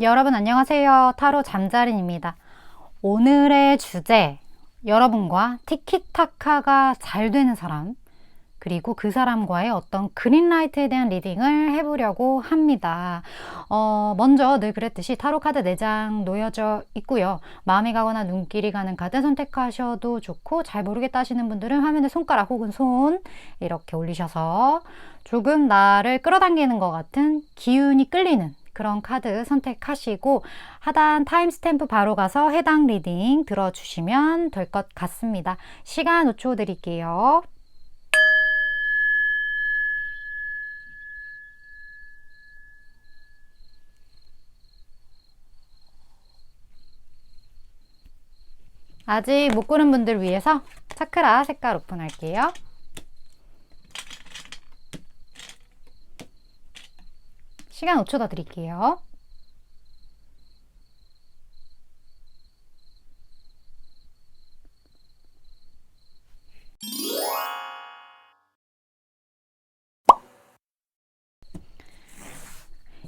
여러분 안녕하세요. 타로 잠자린입니다. 오늘의 주제, 여러분과 티키타카가 잘 되는 사람, 그리고 그 사람과의 어떤 그린라이트에 대한 리딩을 해보려고 합니다. 먼저 늘 그랬듯이 타로 카드 4장 놓여져 있고요. 마음이 가거나 눈길이 가는 카드 선택하셔도 좋고, 잘 모르겠다 하시는 분들은 화면에 손가락 혹은 손 이렇게 올리셔서 조금 나를 끌어당기는 것 같은 기운이 끌리는 그런 카드 선택하시고 하단 타임스탬프 바로 가서 해당 리딩 들어주시면 될 것 같습니다. 시간 5초 드릴게요. 아직 못 고른 분들 위해서 차크라 색깔 오픈할게요. 시간 5초 더 드릴게요.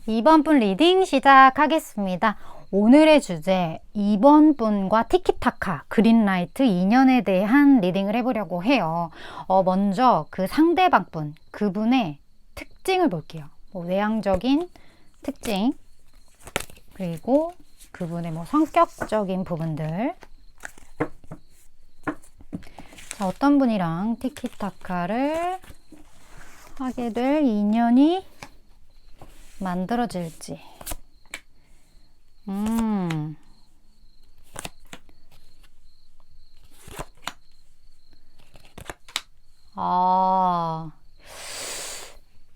이번 분 리딩 시작하겠습니다. 오늘의 주제, 이번 분과 티키타카, 그린라이트 인연에 대한 리딩을 해보려고 해요. 먼저 그 상대방 분, 그분의 특징을 볼게요. 외향적인 특징, 그리고 그분의 성격적인 부분들. 자, 어떤 분이랑 티키타카를 하게 될 인연이 만들어질지.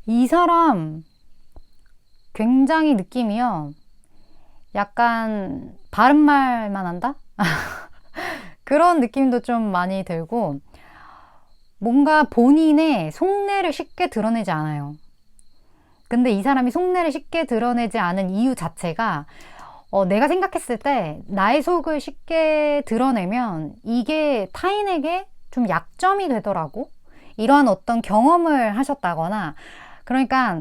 이 사람 굉장히 느낌이요. 약간 바른말만 한다? 그런 느낌도 좀 많이 들고, 뭔가 본인의 속내를 쉽게 드러내지 않아요. 근데 이 사람이 속내를 쉽게 드러내지 않은 이유 자체가 내가 생각했을 때 나의 속을 쉽게 드러내면 이게 타인에게 좀 약점이 되더라고. 이러한 어떤 경험을 하셨다거나, 그러니까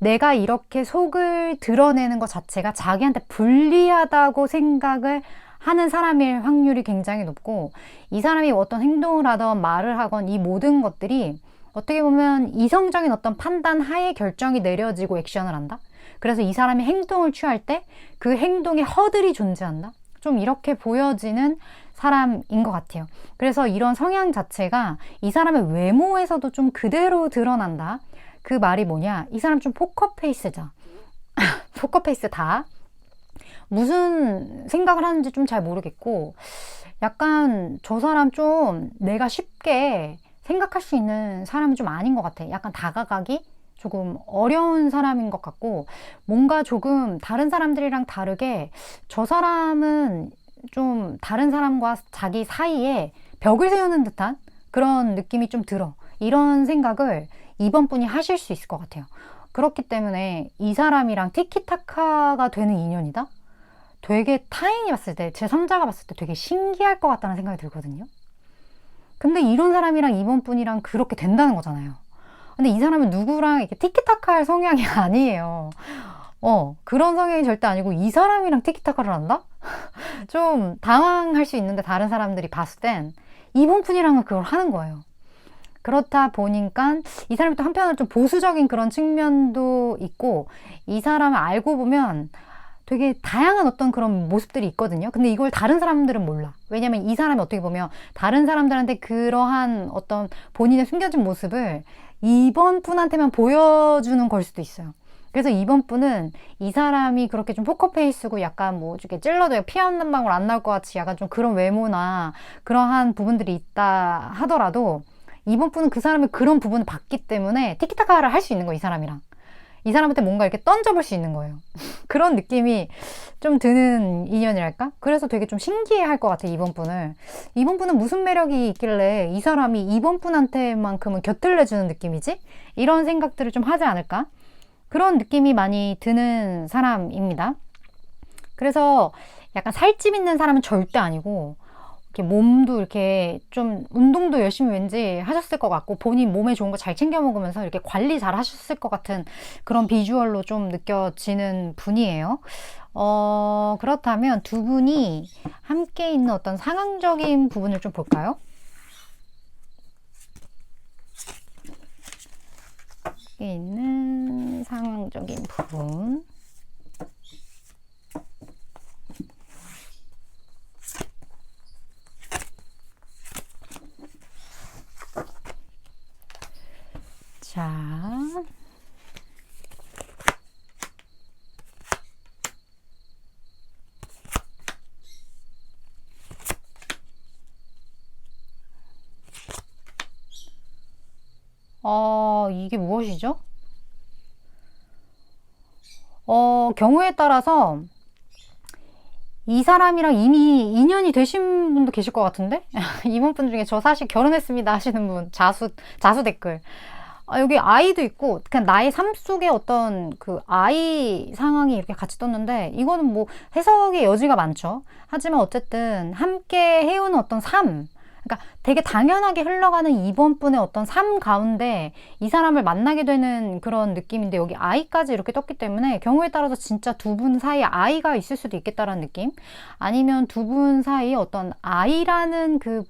내가 이렇게 속을 드러내는 것 자체가 자기한테 불리하다고 생각을 하는 사람일 확률이 굉장히 높고, 이 사람이 어떤 행동을 하던 말을 하건 이 모든 것들이 어떻게 보면 이성적인 어떤 판단 하에 결정이 내려지고 액션을 한다. 그래서 이 사람이 행동을 취할 때 그 행동에 허들이 존재한다. 좀 이렇게 보여지는 사람인 것 같아요. 그래서 이런 성향 자체가 이 사람의 외모에서도 좀 그대로 드러난다. 그 말이 뭐냐? 이 사람 좀 포커페이스죠. 포커페이스다. 무슨 생각을 하는지 좀 잘 모르겠고, 약간 저 사람 좀 내가 쉽게 생각할 수 있는 사람은 좀 아닌 것 같아. 약간 다가가기 조금 어려운 사람인 것 같고, 뭔가 조금 다른 사람들이랑 다르게 저 사람은 좀 다른 사람과 자기 사이에 벽을 세우는 듯한 그런 느낌이 좀 들어. 이런 생각을 이번 분이 하실 수 있을 것 같아요. 그렇기 때문에 이 사람이랑 티키타카가 되는 인연이다? 되게 타인이 봤을 때, 제3자가 봤을 때 되게 신기할 것 같다는 생각이 들거든요. 근데 이런 사람이랑 이번 분이랑 그렇게 된다는 거잖아요. 근데 이 사람은 누구랑 이렇게 티키타카 할 성향이 아니에요. 그런 성향이 절대 아니고 이 사람이랑 티키타카를 한다? 좀 당황할 수 있는데, 다른 사람들이 봤을 땐 이번 분이랑은 그걸 하는 거예요. 그렇다 보니까 이 사람이 또 한편으로 좀 보수적인 그런 측면도 있고, 이 사람을 알고 보면 되게 다양한 어떤 그런 모습들이 있거든요. 근데 이걸 다른 사람들은 몰라. 왜냐면 이 사람이 어떻게 보면 다른 사람들한테 그러한 어떤 본인의 숨겨진 모습을 이번 분한테만 보여주는 걸 수도 있어요. 그래서 이번 분은 이 사람이 그렇게 좀 포커페이스고 약간 이렇게 찔러도 피 한 방울 안 나올 것 같이 약간 좀 그런 외모나 그러한 부분들이 있다 하더라도, 이번 분은 그 사람의 그런 부분을 봤기 때문에 티키타카를 할 수 있는 거예요. 이 사람이랑. 이 사람한테 뭔가 이렇게 던져볼 수 있는 거예요. 그런 느낌이 좀 드는 인연이랄까? 그래서 되게 좀 신기해 할 것 같아요, 이번 분을. 이번 분은 무슨 매력이 있길래 이 사람이 이번 분한테만큼은 곁을 내주는 느낌이지? 이런 생각들을 좀 하지 않을까? 그런 느낌이 많이 드는 사람입니다. 그래서 약간 살집 있는 사람은 절대 아니고, 이렇게 몸도 이렇게 좀 운동도 열심히 왠지 하셨을 것 같고 본인 몸에 좋은 거 잘 챙겨 먹으면서 이렇게 관리 잘 하셨을 것 같은 그런 비주얼로 좀 느껴지는 분이에요. 그렇다면 두 분이 함께 있는 어떤 상황적인 부분을 좀 볼까요? 함께 있는 상황적인 부분. 자, 이게 무엇이죠? 경우에 따라서 이 사람이랑 이미 인연이 되신 분도 계실 것 같은데? 이번 분 중에 저 사실 결혼했습니다 하시는 분, 자수 댓글. 여기 아이도 있고, 그냥 나의 삶 속에 어떤 그 아이 상황이 이렇게 같이 떴는데, 이거는 뭐 해석의 여지가 많죠. 하지만 어쨌든 함께 해온 어떤 삶, 그러니까 되게 당연하게 흘러가는 이번 분의 어떤 삶 가운데 이 사람을 만나게 되는 그런 느낌인데 여기 아이까지 이렇게 떴기 때문에 경우에 따라서 진짜 두 분 사이에 아이가 있을 수도 있겠다라는 느낌, 아니면 두 분 사이에 어떤 아이라는 그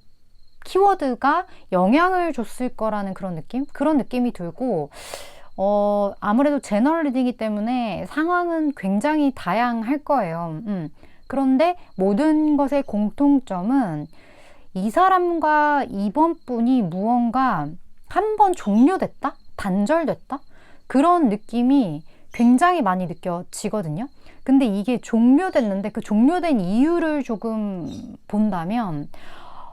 키워드가 영향을 줬을 거라는 그런 느낌? 그런 느낌이 들고, 아무래도 제너럴 리딩이기 때문에 상황은 굉장히 다양할 거예요. 그런데 모든 것의 공통점은 이 사람과 이번 분이 무언가 한 번 종료됐다? 단절됐다? 그런 느낌이 굉장히 많이 느껴지거든요. 근데 이게 종료됐는데 그 종료된 이유를 조금 본다면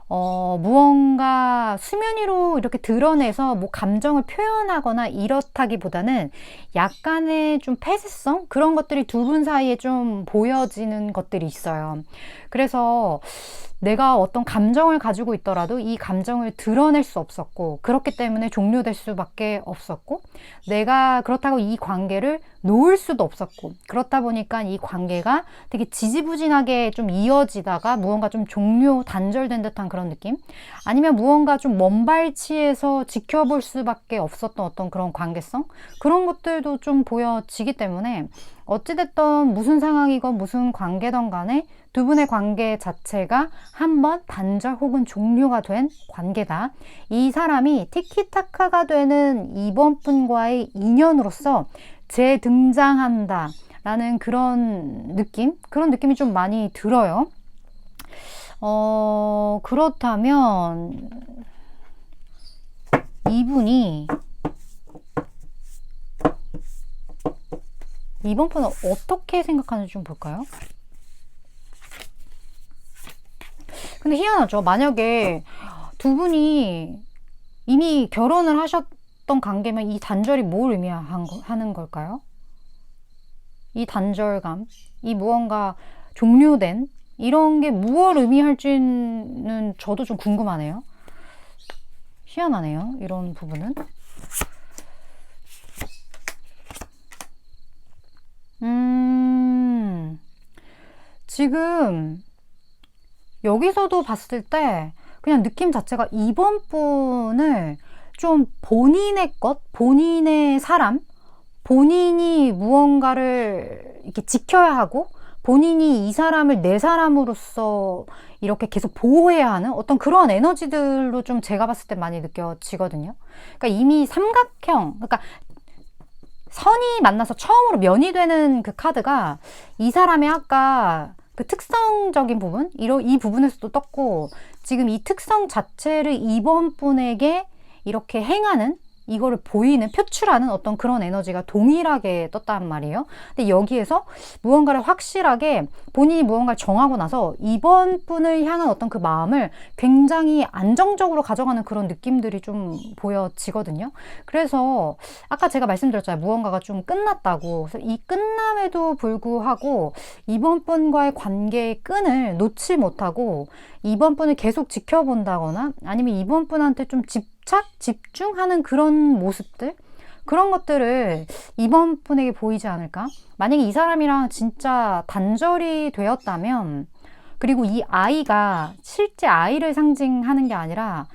무언가 수면 위로 이렇게 드러내서 뭐 감정을 표현하거나 이렇다기보다는 약간의 좀 폐쇄성? 그런 것들이 두 분 사이에 좀 보여지는 것들이 있어요. 그래서 내가 어떤 감정을 가지고 있더라도 이 감정을 드러낼 수 없었고, 그렇기 때문에 종료될 수밖에 없었고, 내가 그렇다고 이 관계를 놓을 수도 없었고, 그렇다 보니까 이 관계가 되게 지지부진하게 좀 이어지다가 무언가 좀 종료, 단절된 듯한 그런 느낌? 아니면 무언가 좀 먼발치에서 지켜볼 수밖에 없었던 어떤 그런 관계성? 그런 것들도 좀 보여지기 때문에 어찌됐든 무슨 상황이건 무슨 관계든 간에 두 분의 관계 자체가 한번 단절 혹은 종료가 된 관계다. 이 사람이 티키타카가 되는 이번 분과의 인연으로서 재등장한다 라는 그런 느낌이 좀 많이 들어요. 그렇다면 이분이 이번 분은 어떻게 생각하는지 좀 볼까요? 근데 희한하죠. 만약에 두 분이 이미 결혼을 하셨던 관계면 이 단절이 뭘 의미하는 걸까요? 이 단절감, 이 무언가 종료된 이런 게 무엇을 의미할지는 저도 좀 궁금하네요. 희한하네요. 이런 부분은. 지금 여기서도 봤을 때 그냥 느낌 자체가 이번 분을 좀 본인의 것, 본인의 사람, 본인이 무언가를 이렇게 지켜야 하고 본인이 이 사람을 내 사람으로서 이렇게 계속 보호해야 하는 어떤 그런 에너지들로 좀 제가 봤을 때 많이 느껴지거든요. 그러니까 이미 삼각형, 그러니까 선이 만나서 처음으로 면이 되는 그 카드가 이 사람의 아까 그 특성적인 부분, 이 부분에서도 떴고, 지금 이 특성 자체를 이번 분에게 이렇게 행하는, 이거를 보이는, 표출하는 어떤 그런 에너지가 동일하게 떴단 말이에요. 근데 여기에서 무언가를 확실하게 본인이 무언가를 정하고 나서 이번 분을 향한 어떤 그 마음을 굉장히 안정적으로 가져가는 그런 느낌들이 좀 보여지거든요. 그래서 아까 제가 말씀드렸잖아요. 무언가가 좀 끝났다고. 그래서 이 끝남에도 불구하고 이번 분과의 관계의 끈을 놓지 못하고 이번 분을 계속 지켜본다거나 아니면 이번 분한테 좀 집중하는 그런 모습들, 그런 것들을 이번 분에게 보이지 않을까? 만약에 이 사람이랑 진짜 단절이 되었다면 그리고 이 아이가 실제 아이를 상징하는 게 아니라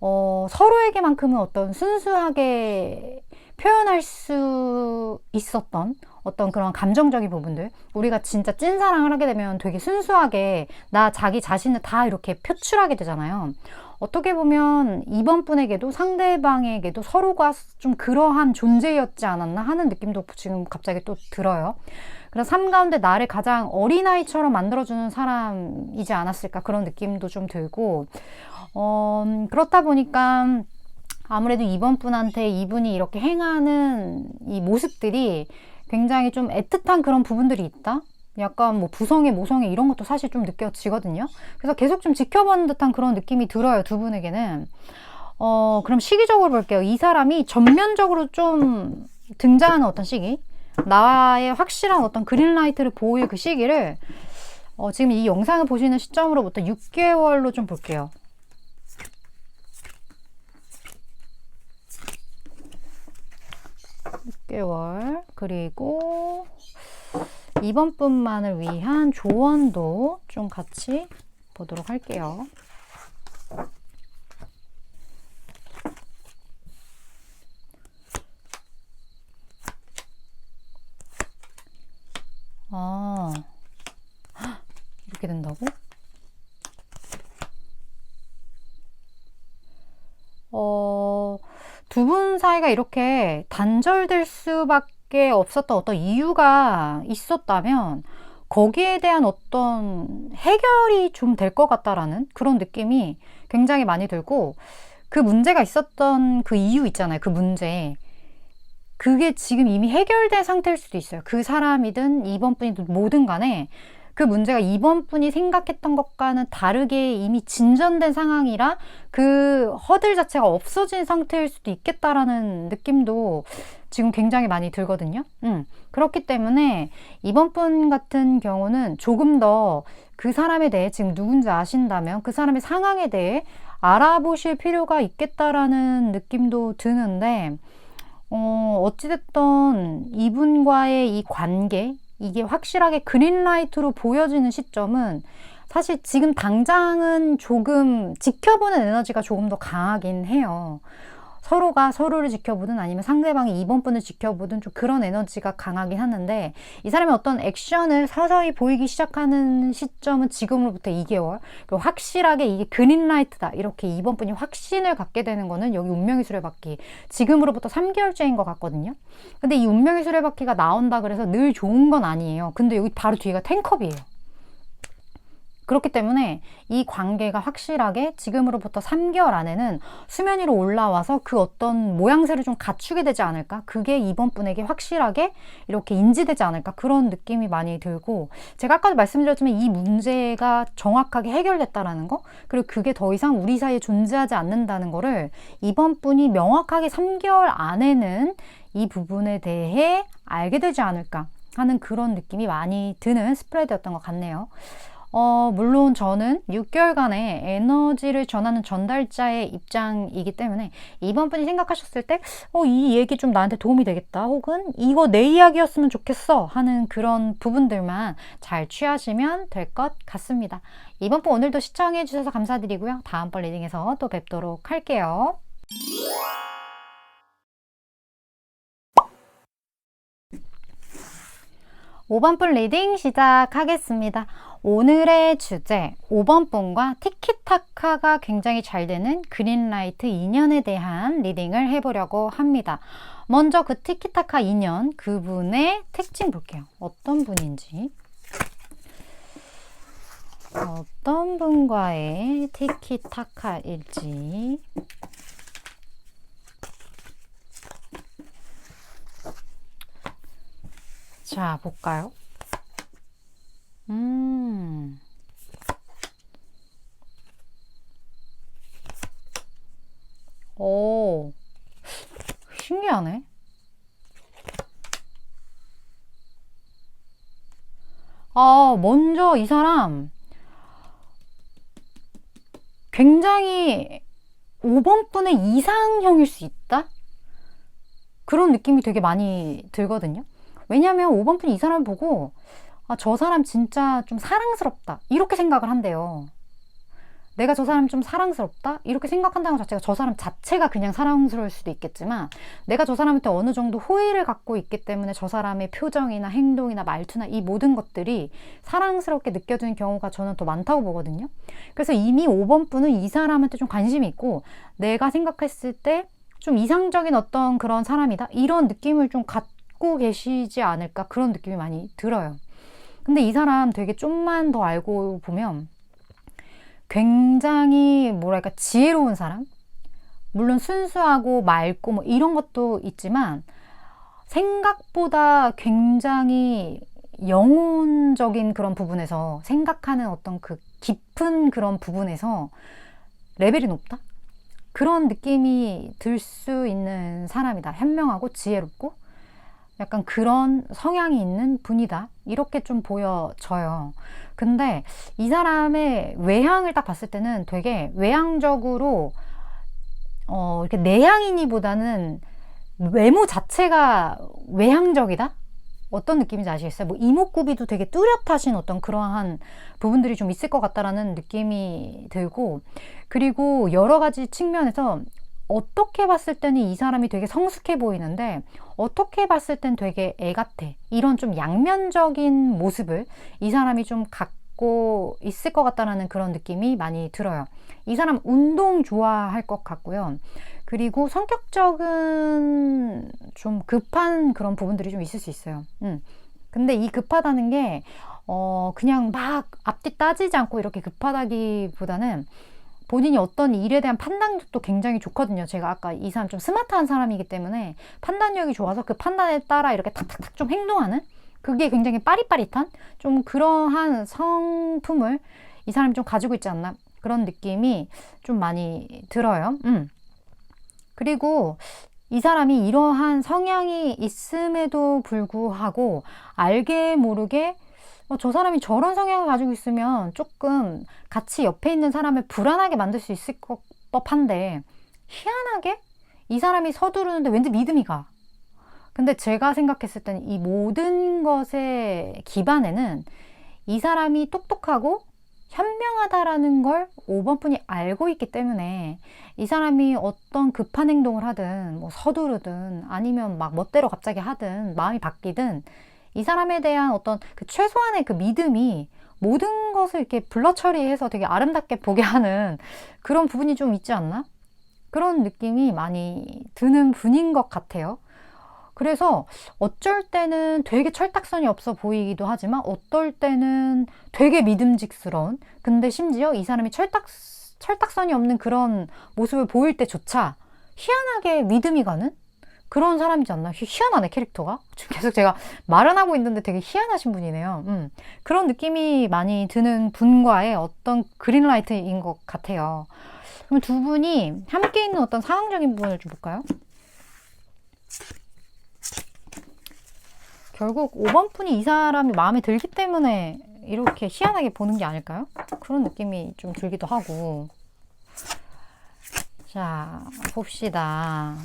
서로에게만큼은 어떤 순수하게 표현할 수 있었던 어떤 그런 감정적인 부분들, 우리가 진짜 찐사랑을 하게 되면 되게 순수하게 자기 자신을 다 이렇게 표출하게 되잖아요. 어떻게 보면 이번 분에게도 상대방에게도 서로가 좀 그러한 존재였지 않았나 하는 느낌도 지금 갑자기 또 들어요. 그래서 삶 가운데 나를 가장 어린아이처럼 만들어주는 사람이지 않았을까, 그런 느낌도 좀 들고, 그렇다 보니까 아무래도 이번 분한테 이분이 이렇게 행하는 이 모습들이 굉장히 좀 애틋한 그런 부분들이 있다? 약간 뭐 부성애, 모성애 이런 것도 사실 좀 느껴지거든요. 그래서 계속 좀 지켜보는 듯한 그런 느낌이 들어요, 두 분에게는. 그럼 시기적으로 볼게요. 이 사람이 전면적으로 좀 등장하는 어떤 시기, 나의 확실한 어떤 그린라이트를 보일 그 시기를 지금 이 영상을 보시는 시점으로부터 6개월로 좀 볼게요. 그리고 이번 분만을 위한 조언도 좀 같이 보도록 할게요. 이렇게 된다고? 두 분 사이가 이렇게 단절될 수밖에 없었던 어떤 이유가 있었다면 거기에 대한 어떤 해결이 좀 될 것 같다라는 그런 느낌이 굉장히 많이 들고, 그 문제가 있었던 그 이유 있잖아요. 그 문제. 그게 지금 이미 해결된 상태일 수도 있어요. 그 사람이든 이번 분이든 뭐든 간에 그 문제가 이번 분이 생각했던 것과는 다르게 이미 진전된 상황이라 그 허들 자체가 없어진 상태일 수도 있겠다라는 느낌도 지금 굉장히 많이 들거든요. 그렇기 때문에 이번 분 같은 경우는 조금 더 그 사람에 대해 지금 누군지 아신다면 그 사람의 상황에 대해 알아보실 필요가 있겠다라는 느낌도 드는데, 어찌됐든 이분과의 이 관계, 이게 확실하게 그린라이트로 보여지는 시점은 사실 지금 당장은 조금 지켜보는 에너지가 조금 더 강하긴 해요. 서로가 서로를 지켜보든 아니면 상대방이 이번 분을 지켜보든 좀 그런 에너지가 강하긴 하는데, 이 사람의 어떤 액션을 서서히 보이기 시작하는 시점은 지금으로부터 2개월. 그리고 확실하게 이게 그린라이트다, 이렇게 이번 분이 확신을 갖게 되는 거는 여기 운명의 수레바퀴 지금으로부터 3개월째인 것 같거든요. 근데 이 운명의 수레바퀴가 나온다 그래서 늘 좋은 건 아니에요. 근데 여기 바로 뒤가 10컵이에요. 그렇기 때문에 이 관계가 확실하게 지금으로부터 3개월 안에는 수면 위로 올라와서 그 어떤 모양새를 좀 갖추게 되지 않을까? 그게 이번 분에게 확실하게 이렇게 인지되지 않을까? 그런 느낌이 많이 들고, 제가 아까도 말씀드렸지만 이 문제가 정확하게 해결됐다라는 거, 그리고 그게 더 이상 우리 사이에 존재하지 않는다는 거를 이번 분이 명확하게 3개월 안에는 이 부분에 대해 알게 되지 않을까 하는 그런 느낌이 많이 드는 스프레드였던 것 같네요. 물론 저는 6개월간의 에너지를 전하는 전달자의 입장이기 때문에 이번 분이 생각하셨을 때 이 얘기 좀 나한테 도움이 되겠다, 혹은 이거 내 이야기였으면 좋겠어 하는 그런 부분들만 잘 취하시면 될 것 같습니다. 이번 분 오늘도 시청해 주셔서 감사드리고요. 다음번 리딩에서 또 뵙도록 할게요. 5번 분 리딩 시작하겠습니다. 오늘의 주제, 5번 분과 티키타카가 굉장히 잘 되는 그린라이트 인연에 대한 리딩을 해보려고 합니다. 먼저 그 티키타카 인연, 그분의 특징 볼게요. 어떤 분인지. 어떤 분과의 티키타카일지. 자, 볼까요? 오, 신기하네. 먼저 이 사람 굉장히 5번 분의 이상형일 수 있다? 그런 느낌이 되게 많이 들거든요. 왜냐하면 5번 분이 이 사람 보고 아, 저 사람 진짜 좀 사랑스럽다. 이렇게 생각을 한대요. 내가 저 사람 좀 사랑스럽다? 이렇게 생각한다는 것 자체가 저 사람 자체가 그냥 사랑스러울 수도 있겠지만 내가 저 사람한테 어느 정도 호의를 갖고 있기 때문에 저 사람의 표정이나 행동이나 말투나 이 모든 것들이 사랑스럽게 느껴지는 경우가 저는 더 많다고 보거든요. 그래서 이미 5번 분은 이 사람한테 좀 관심이 있고 내가 생각했을 때 좀 이상적인 어떤 그런 사람이다. 이런 느낌을 좀 갖고 계시지 않을까 그런 느낌이 많이 들어요. 근데 이 사람 되게 좀만 더 알고 보면 굉장히 뭐랄까 지혜로운 사람? 물론 순수하고 맑고 뭐 이런 것도 있지만 생각보다 굉장히 영혼적인 그런 부분에서 생각하는 어떤 그 깊은 그런 부분에서 레벨이 높다? 그런 느낌이 들 수 있는 사람이다. 현명하고 지혜롭고 약간 그런 성향이 있는 분이다. 이렇게 좀 보여져요. 근데 이 사람의 외향을 딱 봤을 때는 되게 외향적으로 이렇게 내향인이보다는 외모 자체가 외향적이다? 어떤 느낌인지 아시겠어요? 뭐 이목구비도 되게 뚜렷하신 어떤 그러한 부분들이 좀 있을 것 같다라는 느낌이 들고, 그리고 여러 가지 측면에서 어떻게 봤을 때는 이 사람이 되게 성숙해 보이는데 어떻게 봤을 땐 되게 애 같아. 이런 좀 양면적인 모습을 이 사람이 좀 갖고 있을 것 같다는 그런 느낌이 많이 들어요. 이 사람 운동 좋아할 것 같고요. 그리고 성격적은 좀 급한 그런 부분들이 좀 있을 수 있어요. 근데 이 급하다는 게 그냥 막 앞뒤 따지지 않고 이렇게 급하다기보다는 본인이 어떤 일에 대한 판단력도 굉장히 좋거든요. 제가 아까 이 사람 좀 스마트한 사람이기 때문에 판단력이 좋아서 그 판단에 따라 이렇게 탁탁탁 좀 행동하는, 그게 굉장히 빠릿빠릿한 좀 그러한 성품을 이 사람이 좀 가지고 있지 않나, 그런 느낌이 좀 많이 들어요. 그리고 이 사람이 이러한 성향이 있음에도 불구하고 알게 모르게 저 사람이 저런 성향을 가지고 있으면 조금 같이 옆에 있는 사람을 불안하게 만들 수 있을 것 법한데, 희한하게 이 사람이 서두르는데 왠지 믿음이 가. 근데 제가 생각했을 때는 이 모든 것의 기반에는 이 사람이 똑똑하고 현명하다라는 걸 5번 분이 알고 있기 때문에 이 사람이 어떤 급한 행동을 하든 뭐 서두르든 아니면 막 멋대로 갑자기 하든 마음이 바뀌든 이 사람에 대한 어떤 그 최소한의 그 믿음이 모든 것을 이렇게 블러 처리해서 되게 아름답게 보게 하는 그런 부분이 좀 있지 않나? 그런 느낌이 많이 드는 분인 것 같아요. 그래서 어쩔 때는 되게 철딱선이 없어 보이기도 하지만 어떨 때는 되게 믿음직스러운, 근데 심지어 이 사람이 철딱선이 없는 그런 모습을 보일 때조차 희한하게 믿음이 가는 그런 사람이지 않나? 희한하네, 캐릭터가. 지금 계속 제가 말은 하고 있는데 되게 희한하신 분이네요. 그런 느낌이 많이 드는 분과의 어떤 그린라이트인 것 같아요. 그럼 두 분이 함께 있는 어떤 상황적인 부분을 좀 볼까요? 결국 5번 분이 이 사람이 마음에 들기 때문에 이렇게 희한하게 보는 게 아닐까요? 그런 느낌이 좀 들기도 하고. 자, 봅시다.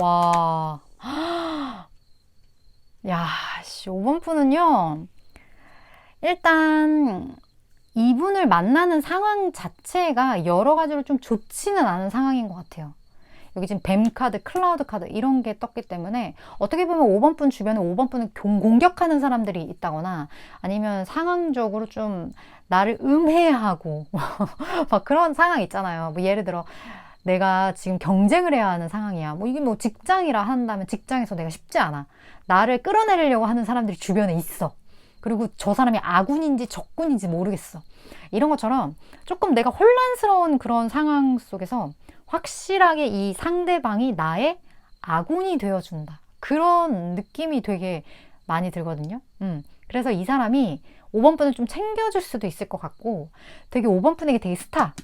와. 야, 5번 푼은요. 일단 이분을 만나는 상황 자체가 여러 가지로 좀 좋지는 않은 상황인 것 같아요. 여기 지금 뱀 카드, 클라우드 카드 이런 게 떴기 때문에 어떻게 보면 5번 분 주변에 5번 분을 공격하는 사람들이 있다거나 아니면 상황적으로 좀 나를 음해하고 막 그런 상황 있잖아요. 뭐 예를 들어 내가 지금 경쟁을 해야 하는 상황이야. 뭐 이게 뭐 직장이라 한다면 직장에서 내가 쉽지 않아. 나를 끌어내리려고 하는 사람들이 주변에 있어. 그리고 저 사람이 아군인지 적군인지 모르겠어. 이런 것처럼 조금 내가 혼란스러운 그런 상황 속에서 확실하게 이 상대방이 나의 아군이 되어준다. 그런 느낌이 되게 많이 들거든요. 그래서 이 사람이 5번 분을 좀 챙겨줄 수도 있을 것 같고, 되게 5번 분에게 되게 스타,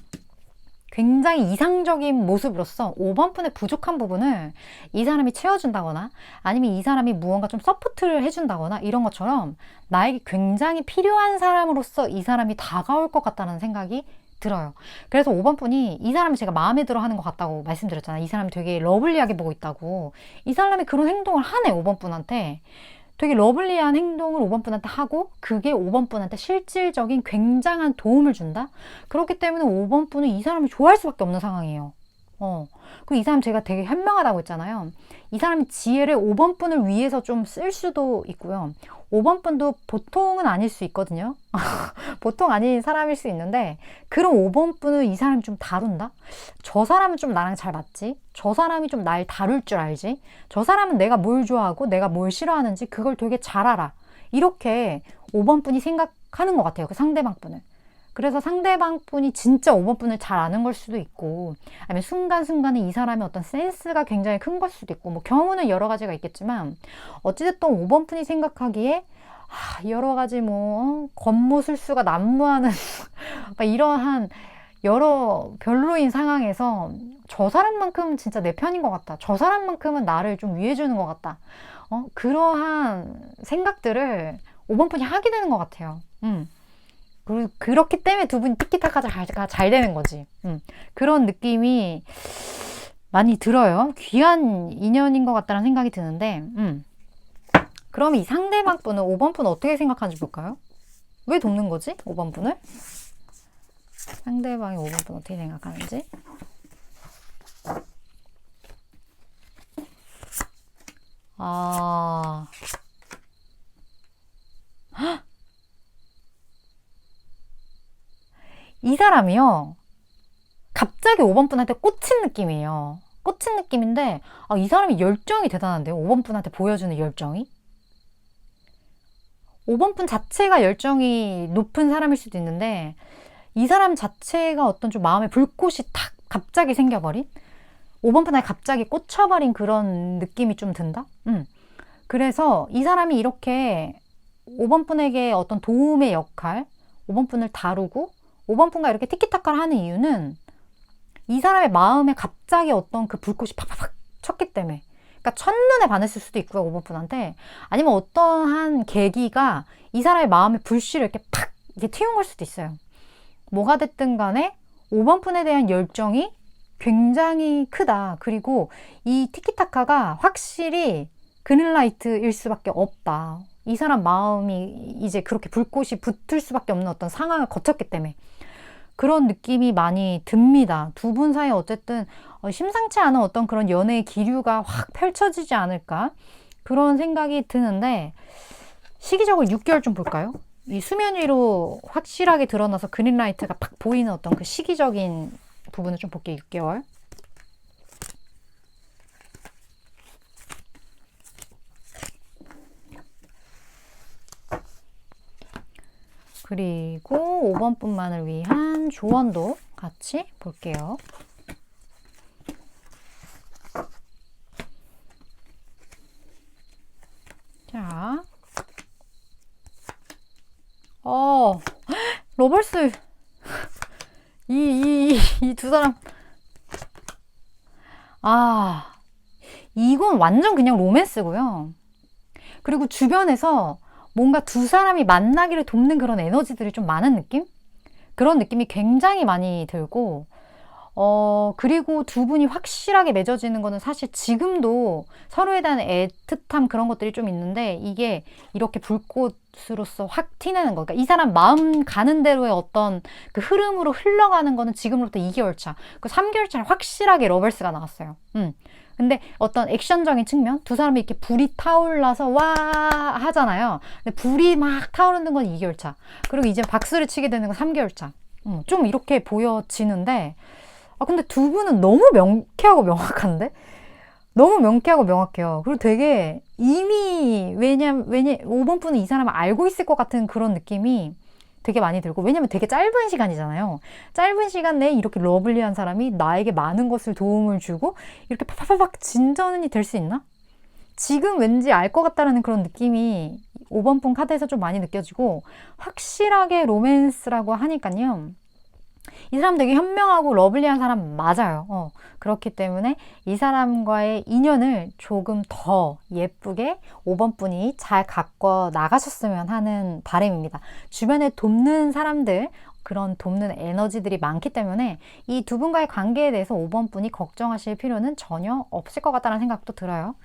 굉장히 이상적인 모습으로서 5번 분의 부족한 부분을 이 사람이 채워준다거나 아니면 이 사람이 무언가 좀 서포트를 해준다거나 이런 것처럼 나에게 굉장히 필요한 사람으로서 이 사람이 다가올 것 같다는 생각이 들어요. 그래서 5번 분이 이 사람이 제가 마음에 들어 하는 것 같다고 말씀드렸잖아요. 이 사람이 되게 러블리하게 보고 있다고. 이 사람이 그런 행동을 하네, 5번 분한테. 되게 러블리한 행동을 5번 분한테 하고 그게 5번 분한테 실질적인 굉장한 도움을 준다? 그렇기 때문에 5번 분은 이 사람을 좋아할 수밖에 없는 상황이에요. 그리고 이 사람 제가 되게 현명하다고 했잖아요. 이 사람이 지혜를 5번 분을 위해서 좀 쓸 수도 있고요. 5번 분도 보통은 아닐 수 있거든요. 보통 아닌 사람일 수 있는데 그런 5번 분을 이 사람이 좀 다룬다? 저 사람은 좀 나랑 잘 맞지? 저 사람이 좀 날 다룰 줄 알지? 저 사람은 내가 뭘 좋아하고 내가 뭘 싫어하는지 그걸 되게 잘 알아. 이렇게 5번 분이 생각하는 것 같아요. 그 상대방 분을. 그래서 상대방 분이 진짜 5번 분을 잘 아는 걸 수도 있고 아니면 순간순간에 이 사람의 어떤 센스가 굉장히 큰 걸 수도 있고 뭐 경우는 여러 가지가 있겠지만 어찌됐든 5번 분이 생각하기에 여러 가지 뭐 겉모술수가 난무하는 이러한 여러 별로인 상황에서 저 사람만큼은 진짜 내 편인 것 같다. 저 사람만큼은 나를 좀 위해주는 것 같다. 그러한 생각들을 5번 분이 하게 되는 것 같아요. 그렇기 때문에 두 분이 티키타카가 잘 되는 거지. 그런 느낌이 많이 들어요. 귀한 인연인 것 같다는 생각이 드는데, 그럼 이 상대방 분은 5번 분 어떻게 생각하는지 볼까요? 왜 돕는 거지? 5번 분을? 상대방이 5번 분 어떻게 생각하는지? 이 사람이요. 갑자기 5번 분한테 꽂힌 느낌이에요. 꽂힌 느낌인데 이 사람이 열정이 대단한데요. 5번 분한테 보여주는 열정이. 5번 분 자체가 열정이 높은 사람일 수도 있는데 이 사람 자체가 어떤 좀 마음에 불꽃이 탁 갑자기 생겨버린 5번 분한테 갑자기 꽂혀버린 그런 느낌이 좀 든다? 그래서 이 사람이 이렇게 5번 분에게 어떤 도움의 역할, 5번 분을 다루고 5번 분과 이렇게 티키타카를 하는 이유는 이 사람의 마음에 갑자기 어떤 그 불꽃이 팍팍팍 쳤기 때문에. 그러니까 첫눈에 반했을 수도 있고요, 5번 분한테. 아니면 어떠한 계기가 이 사람의 마음에 불씨를 이렇게 팍 이렇게 튀운 걸 수도 있어요. 뭐가 됐든 간에 5번 분에 대한 열정이 굉장히 크다. 그리고 이 티키타카가 확실히 그린라이트일 수밖에 없다. 이 사람 마음이 이제 그렇게 불꽃이 붙을 수밖에 없는 어떤 상황을 거쳤기 때문에 그런 느낌이 많이 듭니다. 두 분 사이에 어쨌든 심상치 않은 어떤 그런 연애의 기류가 확 펼쳐지지 않을까 그런 생각이 드는데 시기적으로 6개월 좀 볼까요? 이 수면 위로 확실하게 드러나서 그린라이트가 팍 보이는 어떤 그 시기적인 부분을 좀 볼게요. 6개월. 그리고 5번 분만을 위한 조언도 같이 볼게요. 자, 로벌스 이 두 사람 이건 완전 그냥 로맨스고요. 그리고 주변에서 뭔가 두 사람이 만나기를 돕는 그런 에너지들이 좀 많은 느낌? 그런 느낌이 굉장히 많이 들고 그리고 두 분이 확실하게 맺어지는 거는 사실 지금도 서로에 대한 애틋함 그런 것들이 좀 있는데 이게 이렇게 불꽃으로서 확 티내는 거. 그러니까 이 사람 마음 가는 대로의 어떤 그 흐름으로 흘러가는 거는 지금으로부터 2개월 차. 그 3개월 차에 확실하게 러벌스가 나왔어요. 근데 어떤 액션적인 측면? 두 사람이 이렇게 불이 타올라서 와 하잖아요. 근데 불이 막 타오르는 건 2개월 차. 그리고 이제 박수를 치게 되는 건 3개월 차. 좀 이렇게 보여지는데 근데 두 분은 너무 명쾌하고 명확한데? 너무 명쾌하고 명확해요. 그리고 되게 이미 왜냐 5번 분은 이 사람을 알고 있을 것 같은 그런 느낌이 되게 많이 들고 왜냐면 되게 짧은 시간이잖아요. 짧은 시간 내에 이렇게 러블리한 사람이 나에게 많은 것을 도움을 주고 이렇게 팍팍팍 진전이 될 수 있나? 지금 왠지 알 것 같다라는 그런 느낌이 5번 분 카드에서 좀 많이 느껴지고 확실하게 로맨스라고 하니까요. 이 사람 되게 현명하고 러블리한 사람 맞아요. 그렇기 때문에 이 사람과의 인연을 조금 더 예쁘게 5번 분이 잘 가꿔 나가셨으면 하는 바람입니다. 주변에 돕는 사람들 그런 돕는 에너지들이 많기 때문에 이 두 분과의 관계에 대해서 5번 분이 걱정하실 필요는 전혀 없을 것 같다는 생각도 들어요.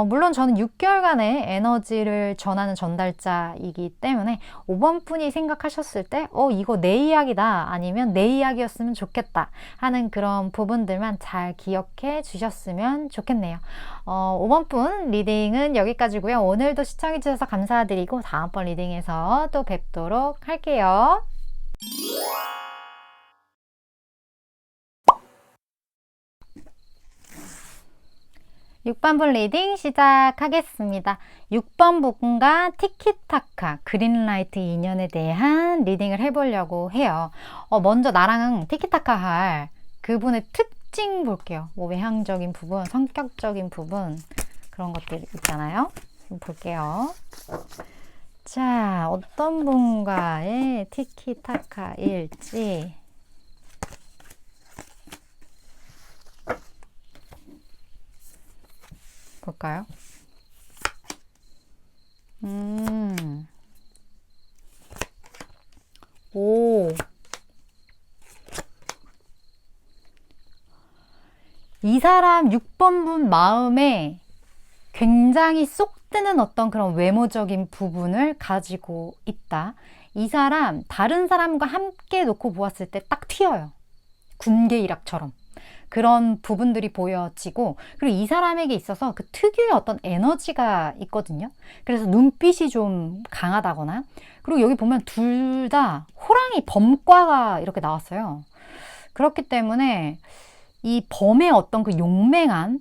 물론 저는 6개월간의 에너지를 전하는 전달자이기 때문에 5번 분이 생각하셨을 때 이거 내 이야기다 아니면 내 이야기였으면 좋겠다 하는 그런 부분들만 잘 기억해 주셨으면 좋겠네요. 5번 분 리딩은 여기까지고요. 오늘도 시청해 주셔서 감사드리고 다음번 리딩에서 또 뵙도록 할게요. 6번 분 리딩 시작하겠습니다. 6번 분과 티키타카 그린라이트 인연에 대한 리딩을 해보려고 해요. 먼저 나랑 티키타카 할 그분의 특징 볼게요. 뭐 외향적인 부분, 성격적인 부분 그런 것들 있잖아요. 볼게요. 자, 어떤 분과의 티키타카일지 볼까요? 오. 이 사람 6번 분 마음에 굉장히 쏙 드는 어떤 그런 외모적인 부분을 가지고 있다. 이 사람 다른 사람과 함께 놓고 보았을 때 딱 튀어요. 군계일학처럼. 그런 부분들이 보여지고, 그리고 이 사람에게 있어서 그 특유의 어떤 에너지가 있거든요. 그래서 눈빛이 좀 강하다거나, 그리고 여기 보면 둘 다 호랑이 범과가 이렇게 나왔어요. 그렇기 때문에 이 범의 어떤 그 용맹한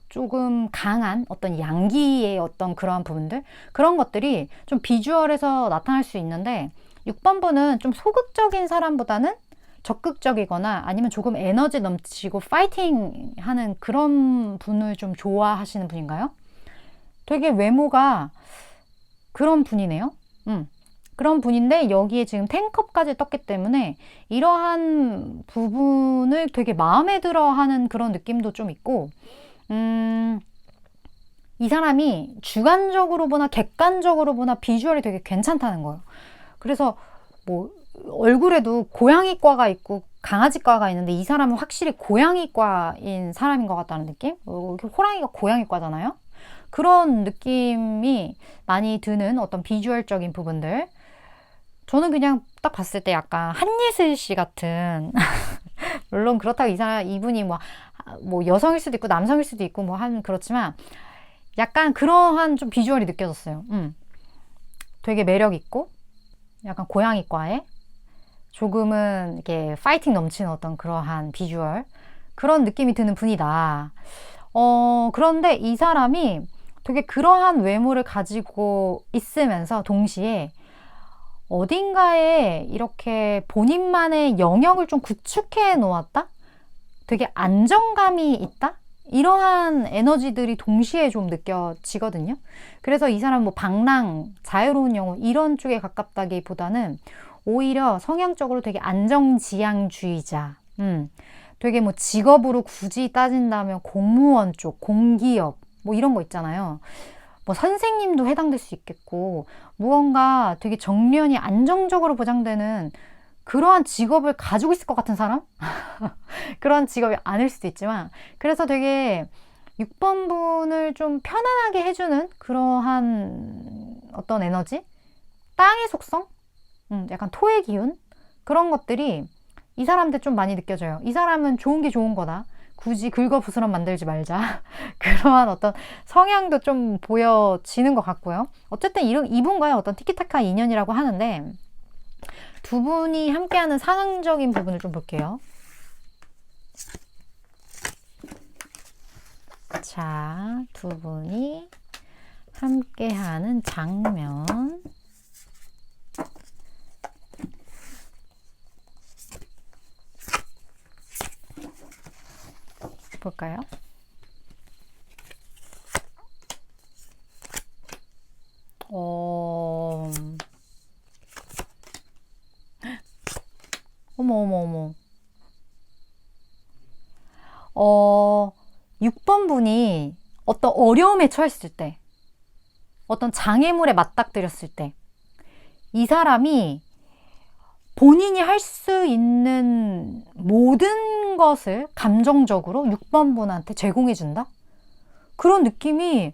조금 강한 어떤 양기의 어떤 그러한 부분들, 그런 것들이 좀 비주얼에서 나타날 수 있는데 6번 분은 좀 소극적인 사람보다는 적극적이거나 아니면 조금 에너지 넘치고 파이팅 하는 그런 분을 좀 좋아하시는 분인가요? 되게 외모가 그런 분이네요. 그런 분인데 여기에 지금 10컵까지 떴기 때문에 이러한 부분을 되게 마음에 들어 하는 그런 느낌도 좀 있고, 이 사람이 주관적으로 보나 객관적으로 보나 비주얼이 되게 괜찮다는 거예요. 그래서 뭐 얼굴에도 고양이과가 있고 강아지과가 있는데 이 사람은 확실히 고양이과인 사람인 것 같다는 느낌? 호랑이가 고양이과잖아요? 그런 느낌이 많이 드는 어떤 비주얼적인 부분들. 저는 그냥 딱 봤을 때 약간 한예슬 씨 같은 물론 그렇다고 이분이 뭐 여성일 수도 있고 남성일 수도 있고 그렇지만 약간 그러한 좀 비주얼이 느껴졌어요. 되게 매력 있고 약간 고양이과에 조금은 이렇게 파이팅 넘치는 어떤 그러한 비주얼, 그런 느낌이 드는 분이다. 그런데 이 사람이 되게 그러한 외모를 가지고 있으면서 동시에 어딘가에 이렇게 본인만의 영역을 좀 구축해 놓았다? 되게 안정감이 있다? 이러한 에너지들이 동시에 좀 느껴지거든요. 그래서 이 사람 뭐 방랑, 자유로운 영혼 이런 쪽에 가깝다기보다는 오히려 성향적으로 되게 안정지향주의자. 되게 뭐 직업으로 굳이 따진다면 공무원 쪽, 공기업 뭐 이런 거 있잖아요. 뭐 선생님도 해당될 수 있겠고, 무언가 되게 정년이 안정적으로 보장되는 그러한 직업을 가지고 있을 것 같은 사람? 그런 직업이 아닐 수도 있지만, 그래서 되게 6번 분을 좀 편안하게 해주는 그러한 어떤 에너지? 땅의 속성? 약간 토의 기운? 그런 것들이 이 사람한테 좀 많이 느껴져요. 이 사람은 좋은 게 좋은 거다. 굳이 긁어부스럼 만들지 말자. 그러한 어떤 성향도 좀 보여지는 것 같고요. 어쨌든 이분과의 어떤 티키타카 인연이라고 하는데, 두 분이 함께하는 상황적인 부분을 좀 볼게요. 자, 두 분이 함께하는 장면. 볼까요? 어머. 6번 분이 어떤 어려움에 처했을 때, 어떤 장애물에 맞닥뜨렸을 때, 이 사람이 본인이 할 수 있는 모든 것을 감정적으로 6번 분한테 제공해준다? 그런 느낌이,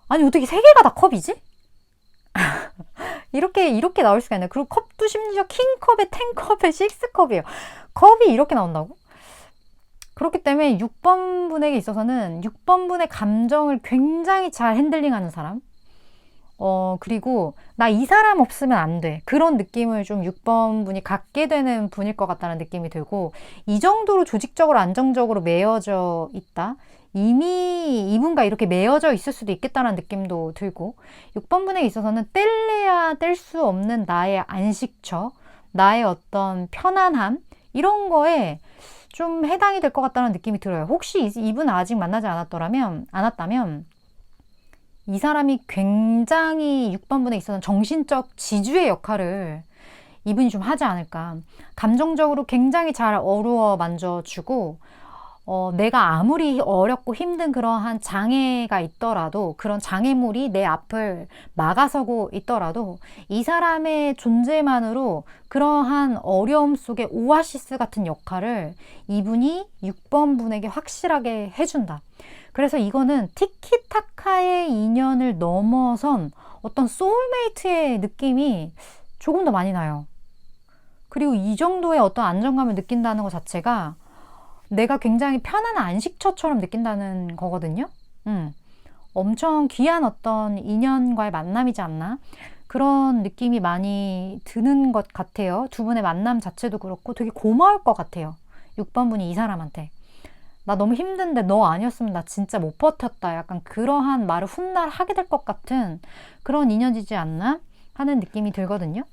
아니, 어떻게 세 개가 다 컵이지? 이렇게 나올 수가 있나요? 그리고 컵도 심지어 킹컵에 10컵에 6컵이에요. 컵이 이렇게 나온다고? 그렇기 때문에 6번 분에게 있어서는 6번 분의 감정을 굉장히 잘 핸들링하는 사람. 그리고 나 이 사람 없으면 안 돼. 그런 느낌을 좀 6번 분이 갖게 되는 분일 것 같다는 느낌이 들고, 이 정도로 조직적으로 안정적으로 매여져 있다. 이미 이분과 이렇게 매여져 있을 수도 있겠다는 느낌도 들고, 6번 분에게 있어서는 뗄래야 뗄 수 없는 나의 안식처, 나의 어떤 편안함, 이런 거에 좀 해당이 될 것 같다는 느낌이 들어요. 혹시 이분 아직 만나지 않았다면 이 사람이 굉장히 6번 분에 있어서는 정신적 지주의 역할을 이분이 좀 하지 않을까. 감정적으로 굉장히 잘 어루어 만져주고, 내가 아무리 어렵고 힘든 그러한 장애가 있더라도, 그런 장애물이 내 앞을 막아서고 있더라도 이 사람의 존재만으로 그러한 어려움 속에 오아시스 같은 역할을 이분이 6번 분에게 확실하게 해준다. 그래서 이거는 티키타카의 인연을 넘어선 어떤 소울메이트의 느낌이 조금 더 많이 나요. 그리고 이 정도의 어떤 안정감을 느낀다는 것 자체가 내가 굉장히 편안한 안식처처럼 느낀다는 거거든요. 엄청 귀한 어떤 인연과의 만남이지 않나? 그런 느낌이 많이 드는 것 같아요. 두 분의 만남 자체도 그렇고 되게 고마울 것 같아요. 6번 분이 이 사람한테. 나 너무 힘든데 너 아니었으면 나 진짜 못 버텼다. 약간 그러한 말을 훗날 하게 될 것 같은 그런 인연이지 않나 하는 느낌이 들거든요.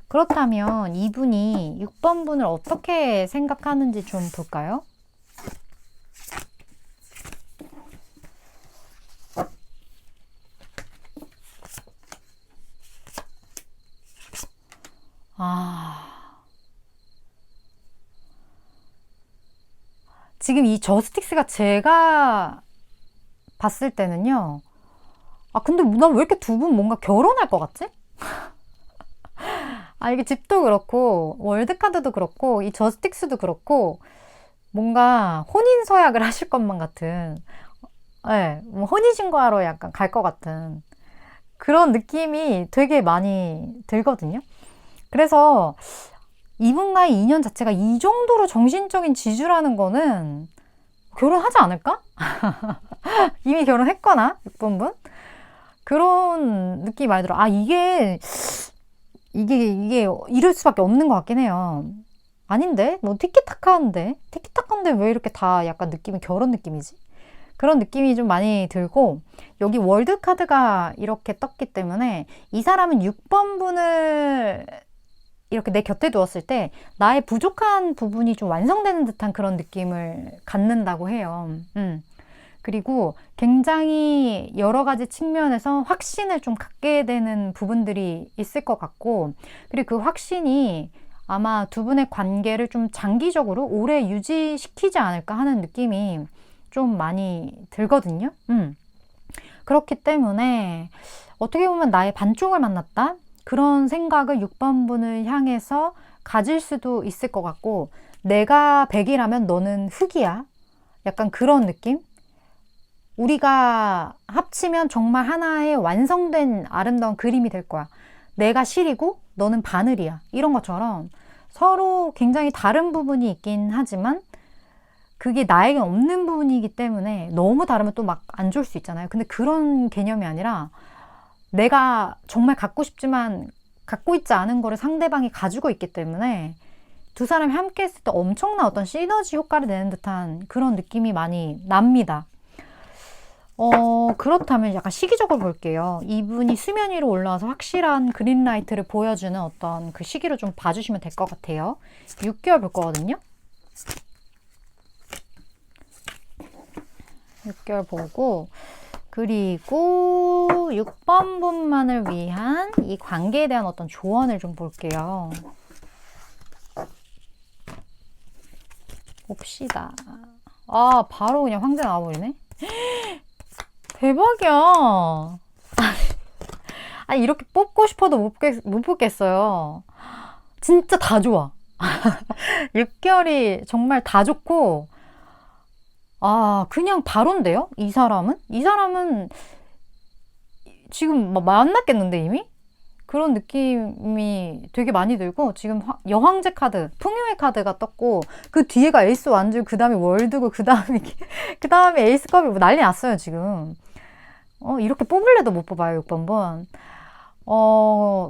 그렇다면 이분이 6번 분을 어떻게 생각하는지 좀 볼까요? 지금 이 저스틱스가 제가 봤을 때는요. 근데 난 왜 이렇게 두 분 뭔가 결혼할 것 같지? 이게 집도 그렇고, 월드카드도 그렇고, 이 저스틱스도 그렇고, 뭔가 혼인서약을 하실 것만 같은, 네, 뭐 혼인신고하러 약간 갈 것 같은 그런 느낌이 되게 많이 들거든요. 그래서 이분과의 인연 자체가 이 정도로 정신적인 지주라는 거는 결혼하지 않을까? 이미 결혼했거나 6번 분? 그런 느낌이 많이 들어. 이게 이럴 수밖에 없는 것 같긴 해요. 아닌데? 뭐 티키타카인데 왜 이렇게 다 약간 느낌이 결혼 느낌이지? 그런 느낌이 좀 많이 들고, 여기 월드 카드가 이렇게 떴기 때문에 이 사람은 6번 분을 이렇게 내 곁에 두었을 때 나의 부족한 부분이 좀 완성되는 듯한 그런 느낌을 갖는다고 해요. 그리고 굉장히 여러 가지 측면에서 확신을 좀 갖게 되는 부분들이 있을 것 같고, 그리고 그 확신이 아마 두 분의 관계를 좀 장기적으로 오래 유지시키지 않을까 하는 느낌이 좀 많이 들거든요. 그렇기 때문에 어떻게 보면 나의 반쪽을 만났다? 그런 생각을 6번 분을 향해서 가질 수도 있을 것 같고, 내가 100이라면 너는 흙이야. 약간 그런 느낌? 우리가 합치면 정말 하나의 완성된 아름다운 그림이 될 거야. 내가 실이고 너는 바늘이야. 이런 것처럼 서로 굉장히 다른 부분이 있긴 하지만 그게 나에겐 없는 부분이기 때문에 너무 다르면 또 막 안 좋을 수 있잖아요. 근데 그런 개념이 아니라 내가 정말 갖고 싶지만 갖고 있지 않은 거를 상대방이 가지고 있기 때문에 두 사람이 함께 했을 때 엄청난 어떤 시너지 효과를 내는 듯한 그런 느낌이 많이 납니다. 그렇다면 약간 시기적으로 볼게요. 이분이 수면 위로 올라와서 확실한 그린라이트를 보여주는 어떤 그 시기로 좀 봐주시면 될 것 같아요. 6개월 볼 거거든요. 6개월 보고, 그리고 6번 분만을 위한 이 관계에 대한 어떤 조언을 좀 볼게요. 봅시다. 바로 그냥 황제 나와버리네. 대박이야. 이렇게 뽑고 싶어도 못 뽑겠어요. 진짜 다 좋아. 6개월이 정말 다 좋고, 아, 그냥 바로인데요? 이 사람은 지금 만났겠는데 이미? 그런 느낌이 되게 많이 들고, 지금 여황제 카드, 풍요의 카드가 떴고, 그 뒤에가 에이스 완주, 그 다음에 월드고, 그 다음에 그 다음에 에이스컵이 뭐 난리 났어요 지금. 이렇게 뽑을래도 못 뽑아요 6번분.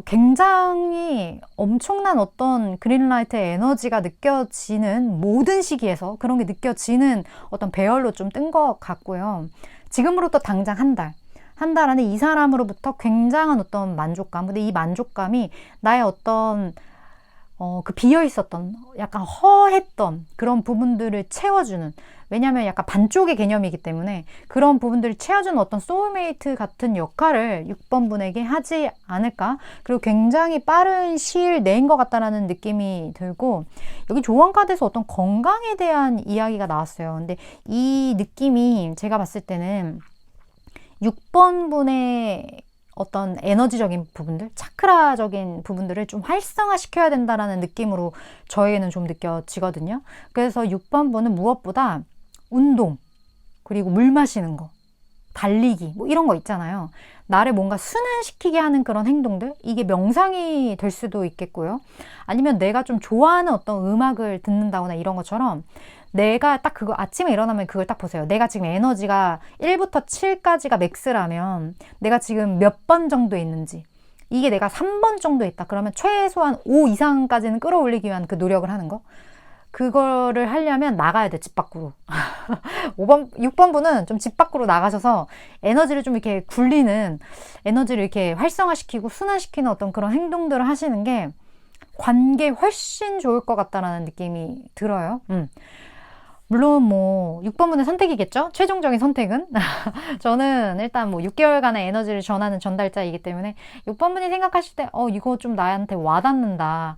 굉장히 엄청난 어떤 그린라이트의 에너지가 느껴지는, 모든 시기에서 그런 게 느껴지는 어떤 배열로 좀 뜬 것 같고요. 지금으로부터 당장 한 달 안에 이 사람으로부터 굉장한 어떤 만족감. 근데 이 만족감이 나의 어떤 그 비어 있었던, 약간 허했던 그런 부분들을 채워주는, 왜냐하면 약간 반쪽의 개념이기 때문에 그런 부분들을 채워주는 어떤 소울메이트 같은 역할을 6번 분에게 하지 않을까. 그리고 굉장히 빠른 시일 내인 것 같다라는 느낌이 들고, 여기 조언 카드에서 어떤 건강에 대한 이야기가 나왔어요. 근데 이 느낌이 제가 봤을 때는 6번 분의 어떤 에너지적인 부분들, 차크라적인 부분들을 좀 활성화시켜야 된다라는 느낌으로 저에게는 좀 느껴지거든요. 그래서 6번 분은 무엇보다 운동, 그리고 물 마시는 거, 달리기, 뭐 이런 거 있잖아요. 나를 뭔가 순환시키게 하는 그런 행동들, 이게 명상이 될 수도 있겠고요. 아니면 내가 좀 좋아하는 어떤 음악을 듣는다거나 이런 것처럼, 내가 딱 그거 아침에 일어나면 그걸 딱 보세요. 내가 지금 에너지가 1부터 7까지가 맥스라면 내가 지금 몇 번 정도 있는지, 이게 내가 3번 정도 있다 그러면 최소한 5 이상까지는 끌어올리기 위한 그 노력을 하는 거, 그거를 하려면 나가야 돼, 집 밖으로. 6번 분은 좀 집 밖으로 나가셔서 에너지를 좀 이렇게 굴리는, 에너지를 이렇게 활성화시키고 순환시키는 어떤 그런 행동들을 하시는 게 관계에 훨씬 좋을 것 같다라는 느낌이 들어요. 물론 뭐 6번 분의 선택이겠죠? 최종적인 선택은. 저는 일단 뭐 6개월간의 에너지를 전하는 전달자이기 때문에 6번 분이 생각하실 때 이거 좀 나한테 와닿는다,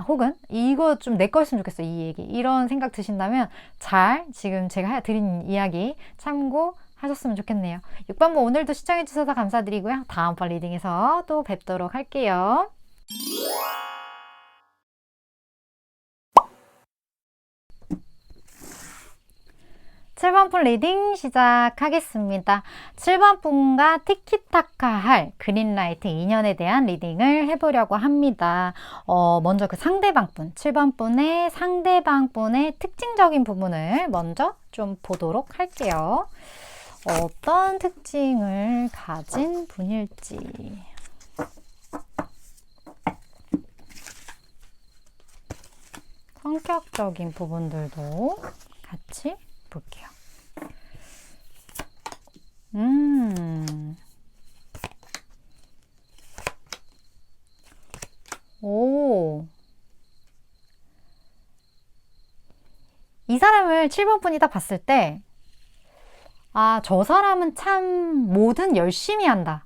혹은 이거 좀 내 거였으면 좋겠어, 이 얘기, 이런 생각 드신다면 잘 지금 제가 드린 이야기 참고하셨으면 좋겠네요. 6번분 오늘도 시청해주셔서 감사드리고요. 다음번 리딩에서 또 뵙도록 할게요. 7번 분 리딩 시작하겠습니다. 7번 분과 티키타카 할 그린라이트 인연에 대한 리딩을 해보려고 합니다. 먼저 그 상대방 분, 7번 분의 상대방 분의 특징적인 부분을 먼저 좀 보도록 할게요. 어떤 특징을 가진 분일지. 성격적인 부분들도 같이 볼게요. 오. 이 사람을 7번 분이 딱 봤을 때, 아, 저 사람은 참 뭐든 열심히 한다,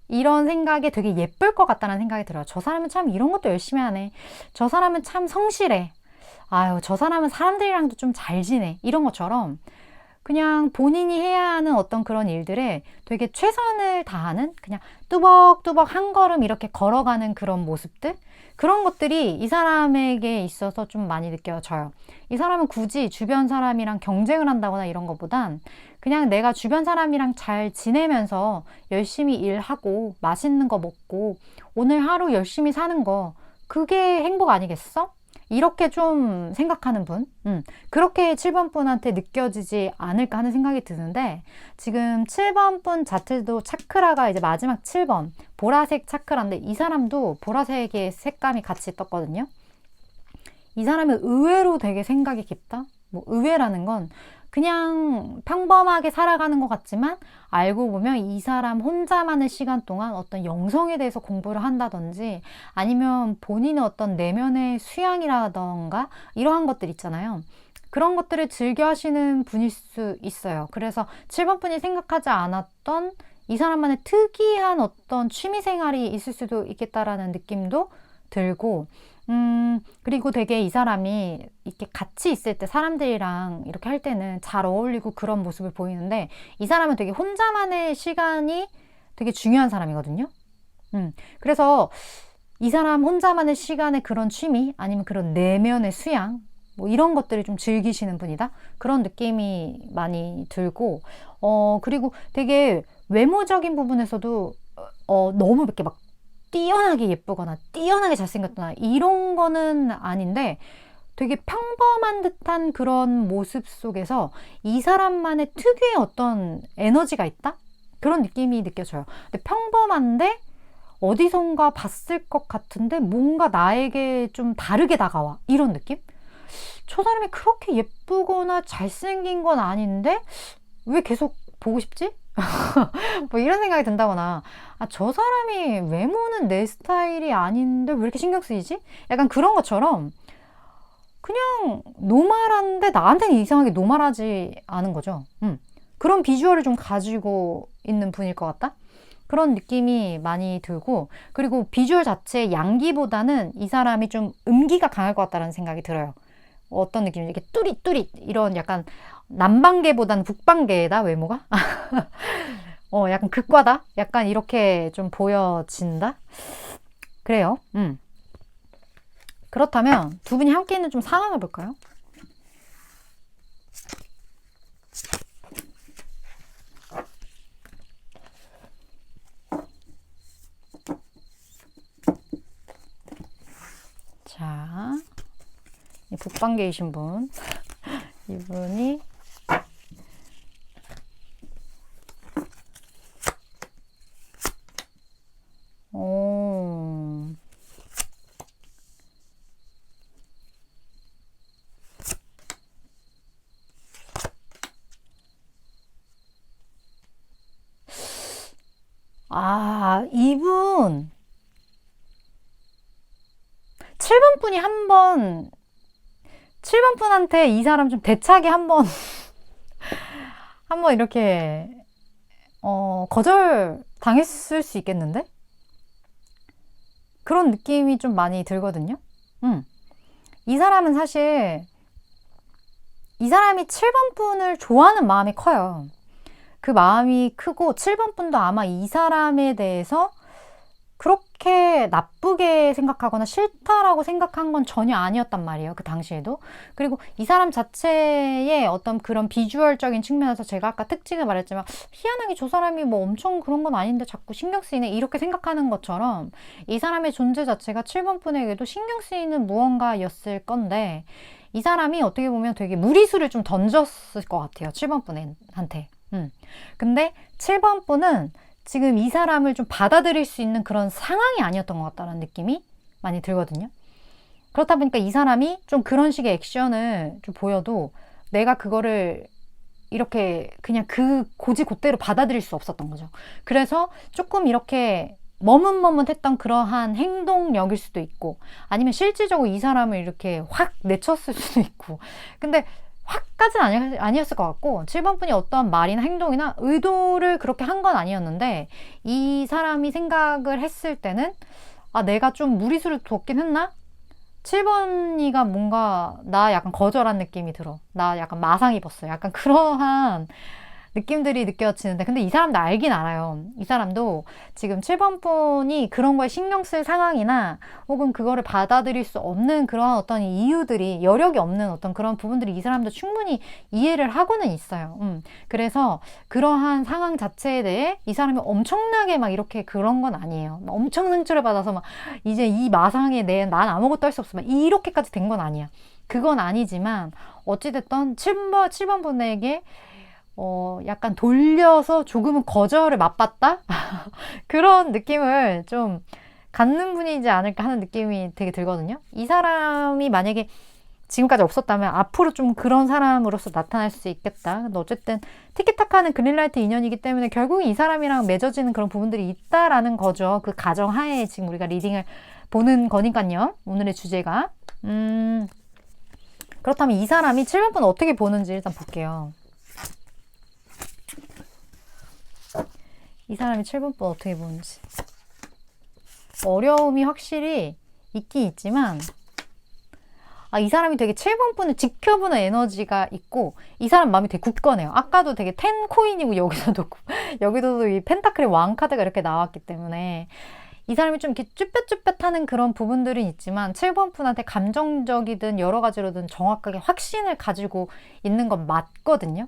이런 생각이 되게 예쁠 것 같다는 생각이 들어요. 저 사람은 참 이런 것도 열심히 하네. 저 사람은 참 성실해. 아유, 저 사람은 사람들이랑도 좀 잘 지내. 이런 것처럼 그냥 본인이 해야 하는 어떤 그런 일들에 되게 최선을 다하는, 그냥 뚜벅뚜벅 한 걸음 이렇게 걸어가는 그런 모습들, 그런 것들이 이 사람에게 있어서 좀 많이 느껴져요. 이 사람은 굳이 주변 사람이랑 경쟁을 한다거나 이런 것보단 그냥 내가 주변 사람이랑 잘 지내면서 열심히 일하고 맛있는 거 먹고 오늘 하루 열심히 사는 거, 그게 행복 아니겠어? 이렇게 좀 생각하는 분, 그렇게 7번 분한테 느껴지지 않을까 하는 생각이 드는데, 지금 7번 분 자체도 차크라가 이제 마지막 7번 보라색 차크라인데, 이 사람도 보라색의 색감이 같이 떴거든요. 이 사람은 의외로 되게 생각이 깊다. 뭐 의외라는 건 그냥 평범하게 살아가는 것 같지만 알고 보면 이 사람 혼자만의 시간 동안 어떤 영성에 대해서 공부를 한다든지, 아니면 본인의 어떤 내면의 수양이라던가 이러한 것들 있잖아요. 그런 것들을 즐겨 하시는 분일 수 있어요. 그래서 7번 분이 생각하지 않았던 이 사람만의 특이한 어떤 취미 생활이 있을 수도 있겠다라는 느낌도 들고, 그리고 되게 이 사람이 이렇게 같이 있을 때 사람들이랑 이렇게 할 때는 잘 어울리고 그런 모습을 보이는데, 이 사람은 되게 혼자만의 시간이 되게 중요한 사람이거든요. 그래서 이 사람 혼자만의 시간에 그런 취미 아니면 그런 내면의 수양 뭐 이런 것들을 좀 즐기시는 분이다. 그런 느낌이 많이 들고 그리고 되게 외모적인 부분에서도 너무 이렇게 막 뛰어나게 예쁘거나 뛰어나게 잘생겼거나 이런 거는 아닌데 되게 평범한 듯한 그런 모습 속에서 이 사람만의 특유의 어떤 에너지가 있다? 그런 느낌이 느껴져요. 근데 평범한데 어디선가 봤을 것 같은데 뭔가 나에게 좀 다르게 다가와. 이런 느낌? 저 사람이 그렇게 예쁘거나 잘생긴 건 아닌데 왜 계속 보고 싶지? 뭐 이런 생각이 든다거나 저 사람이 외모는 내 스타일이 아닌데 왜 이렇게 신경 쓰이지? 약간 그런 것처럼 그냥 노멀한데 나한테는 이상하게 노멀하지 않은 거죠. 그런 비주얼을 좀 가지고 있는 분일 것 같다? 그런 느낌이 많이 들고 그리고 비주얼 자체의 양기보다는 이 사람이 좀 음기가 강할 것 같다는 생각이 들어요. 어떤 느낌이죠? 이렇게 뚜릿뚜릿 이런 약간 남방계보다는 북방계다 외모가? 약간 극과다? 약간 이렇게 좀 보여진다? 그래요. 그렇다면 두 분이 함께 있는 좀 상황을 볼까요? 자, 북방계이신 분. 이분이 이분 7번 분이 한번 7번 분한테 이 사람 좀 대차게 한번 이렇게 거절 당했을 수 있겠는데? 그런 느낌이 좀 많이 들거든요. 이 사람은 사실 이 사람이 7번 분을 좋아하는 마음이 커요. 그 마음이 크고 7번 분도 아마 이 사람에 대해서 그렇게 나쁘게 생각하거나 싫다라고 생각한 건 전혀 아니었단 말이에요. 그 당시에도. 그리고 이 사람 자체의 어떤 그런 비주얼적인 측면에서 제가 아까 특징을 말했지만 희한하게 저 사람이 뭐 엄청 그런 건 아닌데 자꾸 신경 쓰이네 이렇게 생각하는 것처럼 이 사람의 존재 자체가 7번 분에게도 신경 쓰이는 무언가였을 건데 이 사람이 어떻게 보면 되게 무리수를 좀 던졌을 것 같아요. 7번 분한테. 근데 7번 분은 지금 이 사람을 좀 받아들일 수 있는 그런 상황이 아니었던 것 같다는 느낌이 많이 들거든요. 그렇다 보니까 이 사람이 좀 그런 식의 액션을 좀 보여도 내가 그거를 이렇게 그냥 그 고지곧대로 받아들일 수 없었던 거죠. 그래서 조금 이렇게 머뭇머뭇했던 그러한 행동력일 수도 있고 아니면 실질적으로 이 사람을 이렇게 확 내쳤을 수도 있고 근데 확까지는 아니었을 것 같고 7번 분이 어떤 말이나 행동이나 의도를 그렇게 한 건 아니었는데 이 사람이 생각을 했을 때는 내가 좀 무리수를 뒀긴 했나? 7번이가 뭔가 나 약간 거절한 느낌이 들어. 나 약간 마상 입었어. 약간 그러한 느낌들이 느껴지는데 근데 이 사람도 알긴 알아요. 이 사람도 지금 7번 분이 그런 거에 신경 쓸 상황이나 혹은 그거를 받아들일 수 없는 그런 어떤 이유들이 여력이 없는 어떤 그런 부분들이 이 사람도 충분히 이해를 하고는 있어요. 그래서 그러한 상황 자체에 대해 이 사람이 엄청나게 막 이렇게 그런 건 아니에요. 막 엄청 상처를 받아서 막 이제 이 마상에 난 아무것도 할 수 없어. 막 이렇게까지 된 건 아니야. 그건 아니지만 어찌됐든 7번 분에게 약간 돌려서 조금은 거절을 맛봤다? 그런 느낌을 좀 갖는 분이지 않을까 하는 느낌이 되게 들거든요. 이 사람이 만약에 지금까지 없었다면 앞으로 좀 그런 사람으로서 나타날 수 있겠다. 근데 어쨌든 티키타카는 그린라이트 인연이기 때문에 결국 이 사람이랑 맺어지는 그런 부분들이 있다라는 거죠. 그 가정하에 지금 우리가 리딩을 보는 거니까요. 오늘의 주제가. 그렇다면 이 사람이 7번 분 어떻게 보는지 일단 볼게요. 이 사람이 7번 분 어떻게 보는지. 어려움이 확실히 있긴 있지만 이 사람이 되게 7번 분을 지켜보는 에너지가 있고 이 사람 마음이 되게 굳건해요. 아까도 되게 10코인이고 여기도 이 펜타클의 왕 카드가 이렇게 나왔기 때문에 이 사람이 좀 이렇게 쭈뼛쭈뼛하는 그런 부분들은 있지만 7번 분한테 감정적이든 여러 가지로든 정확하게 확신을 가지고 있는 건 맞거든요.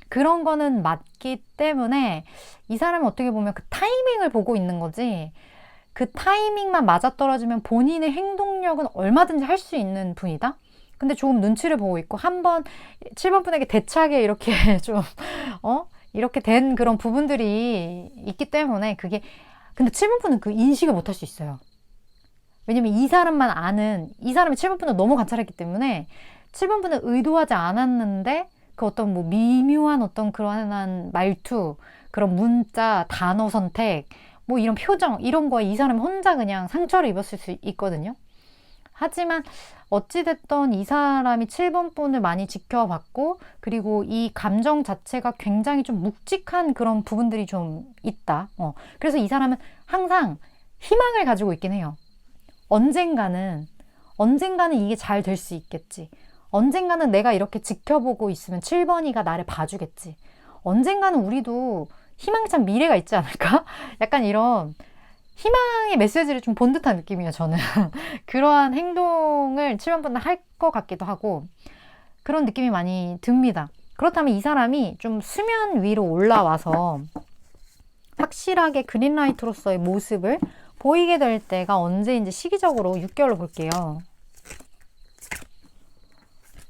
그런 거는 맞기 때문에 이 사람은 어떻게 보면 그 타이밍을 보고 있는 거지, 그 타이밍만 맞아떨어지면 본인의 행동력은 얼마든지 할 수 있는 분이다? 근데 조금 눈치를 보고 있고, 한번 7번 분에게 대차게 이렇게 좀, 이렇게 된 그런 부분들이 있기 때문에 그게, 근데 7번 분은 그 인식을 못 할 수 있어요. 왜냐면 이 사람만 아는, 이 사람이 7번 분을 너무 관찰했기 때문에 7번 분은 의도하지 않았는데 그 어떤 뭐 미묘한 어떤 그러한 말투, 그런 문자, 단어 선택, 뭐 이런 표정, 이런 거에 이 사람이 혼자 그냥 상처를 입었을 수 있거든요. 하지만 어찌됐던 이 사람이 7번 분을 많이 지켜봤고, 그리고 이 감정 자체가 굉장히 좀 묵직한 그런 부분들이 좀 있다. 그래서 이 사람은 항상 희망을 가지고 있긴 해요. 언젠가는 이게 잘 될 수 있겠지. 언젠가는 내가 이렇게 지켜보고 있으면 7번이가 나를 봐주겠지. 언젠가는 우리도 희망찬 미래가 있지 않을까? 약간 이런 희망의 메시지를 좀 본 듯한 느낌이에요, 저는. 그러한 행동을 7번 분은 할 것 같기도 하고, 그런 느낌이 많이 듭니다. 그렇다면 이 사람이 좀 수면 위로 올라와서 확실하게 그린라이트로서의 모습을 보이게 될 때가 언제인지 시기적으로 6개월로 볼게요.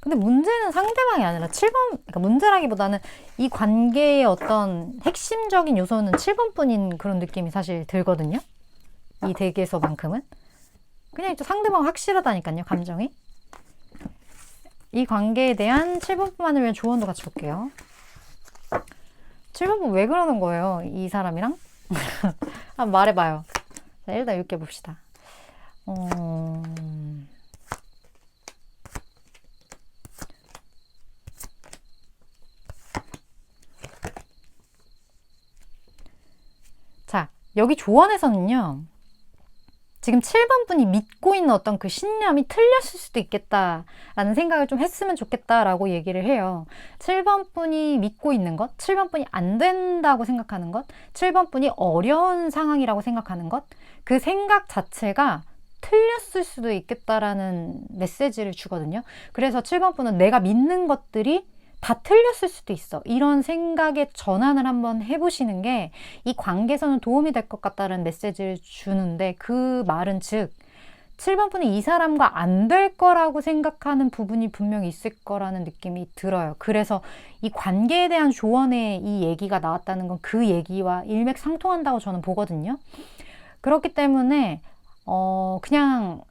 근데 문제는 상대방이 아니라 7번, 그러니까 문제라기보다는 이 관계의 어떤 핵심적인 요소는 7번 뿐인 그런 느낌이 사실 들거든요. 이 덱에서만큼은. 그냥 또 상대방 확실하다니까요, 감정이. 이 관계에 대한 7번 뿐만을 위한 조언도 같이 볼게요. 7번 뿐 왜 그러는 거예요, 이 사람이랑? 한번 말해봐요. 자, 일단 읽게 봅시다. 자, 여기 조언에서는요, 지금 7번 분이 믿고 있는 어떤 그 신념이 틀렸을 수도 있겠다라는 생각을 좀 했으면 좋겠다라고 얘기를 해요. 7번 분이 믿고 있는 것, 7번 분이 안 된다고 생각하는 것, 7번 분이 어려운 상황이라고 생각하는 것, 그 생각 자체가 틀렸을 수도 있겠다라는 메시지를 주거든요. 그래서 7번 분은 내가 믿는 것들이 다 틀렸을 수도 있어. 이런 생각의 전환을 한번 해보시는 게 이 관계에서는 도움이 될 것 같다는 메시지를 주는데, 그 말은 즉 7번 분이 이 사람과 안 될 거라고 생각하는 부분이 분명히 있을 거라는 느낌이 들어요. 그래서 이 관계에 대한 조언에 이 얘기가 나왔다는 건 그 얘기와 일맥상통한다고 저는 보거든요. 그렇기 때문에 그냥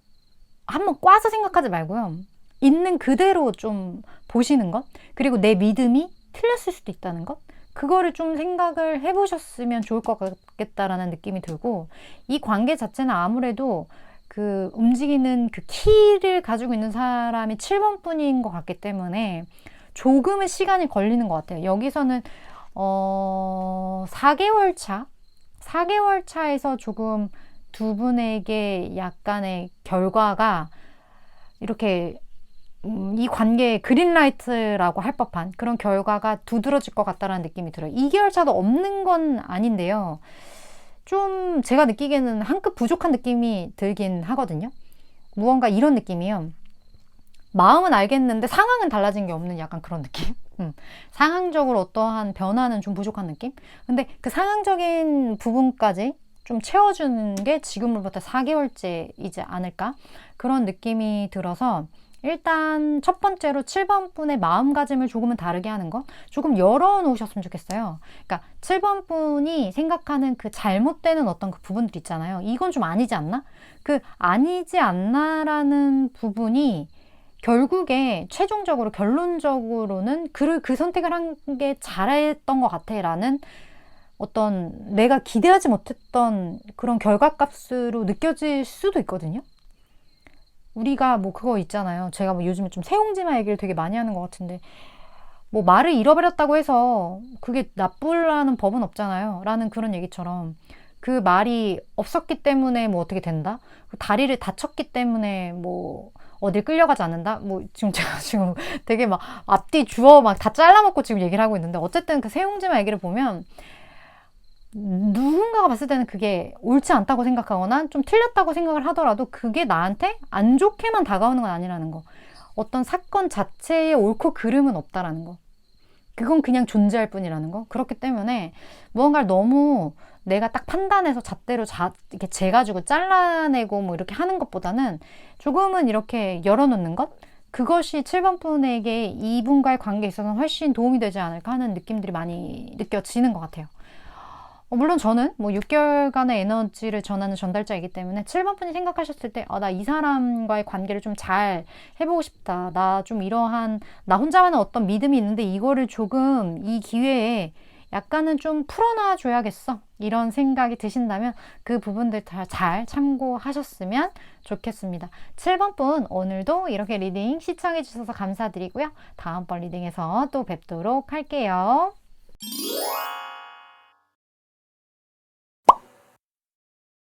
한번 꽈서 생각하지 말고요. 있는 그대로 좀 보시는 것, 그리고 내 믿음이 틀렸을 수도 있다는 것, 그거를 좀 생각을 해보셨으면 좋을 것 같겠다라는 느낌이 들고, 이 관계 자체는 아무래도 그 움직이는 그 키를 가지고 있는 사람이 7번 뿐인 것 같기 때문에 조금은 시간이 걸리는 것 같아요. 여기서는 4개월 차에서 조금 두 분에게 약간의 결과가 이렇게 이 관계의 그린라이트라고 할 법한 그런 결과가 두드러질 것 같다는 느낌이 들어요. 2개월 차도 없는 건 아닌데요. 좀 제가 느끼기에는 한 끗 부족한 느낌이 들긴 하거든요. 무언가 이런 느낌이요. 마음은 알겠는데 상황은 달라진 게 없는 약간 그런 느낌? 상황적으로 어떠한 변화는 좀 부족한 느낌? 근데 그 상황적인 부분까지 좀 채워주는 게 지금으로부터 4개월째이지 않을까? 그런 느낌이 들어서, 일단 첫 번째로 7번 분의 마음가짐을 조금은 다르게 하는 거, 조금 열어놓으셨으면 좋겠어요. 그러니까 7번 분이 생각하는 그 잘못되는 어떤 그 부분들 있잖아요. 이건 좀 아니지 않나? 그 아니지 않나라는 부분이 결국에 최종적으로 결론적으로는 그 선택을 한 게 잘했던 것 같아 라는 어떤 내가 기대하지 못했던 그런 결과값으로 느껴질 수도 있거든요. 우리가 뭐 그거 있잖아요. 제가 뭐 요즘에 좀 새옹지마 얘기를 되게 많이 하는 것 같은데, 뭐 말을 잃어버렸다고 해서 그게 나쁘라는 법은 없잖아요. 라는 그런 얘기처럼 그 말이 없었기 때문에 뭐 어떻게 된다? 다리를 다쳤기 때문에 뭐 어딜 끌려가지 않는다? 뭐 지금 제가 지금 되게 막 앞뒤 주어 막 다 잘라먹고 지금 얘기를 하고 있는데, 어쨌든 그 새옹지마 얘기를 보면 누군가가 봤을 때는 그게 옳지 않다고 생각하거나 좀 틀렸다고 생각을 하더라도 그게 나한테 안 좋게만 다가오는 건 아니라는 거. 어떤 사건 자체에 옳고 그름은 없다라는 거. 그건 그냥 존재할 뿐이라는 거. 그렇기 때문에 무언가를 너무 내가 딱 판단해서 잣대로 이렇게 재가지고 잘라내고 뭐 이렇게 하는 것보다는 조금은 이렇게 열어놓는 것? 그것이 7번 분에게 이분과의 관계에 있어서는 훨씬 도움이 되지 않을까 하는 느낌들이 많이 느껴지는 것 같아요. 물론 저는 뭐 6개월간의 에너지를 전하는 전달자이기 때문에 7번 분이 생각하셨을 때, 나 이 사람과의 관계를 좀 잘 해보고 싶다. 나 좀 이러한, 나 혼자만의 어떤 믿음이 있는데 이거를 조금 이 기회에 약간은 좀 풀어놔 줘야겠어. 이런 생각이 드신다면 그 부분들 다 잘 참고하셨으면 좋겠습니다. 7번 분, 오늘도 이렇게 리딩 시청해 주셔서 감사드리고요. 다음번 리딩에서 또 뵙도록 할게요.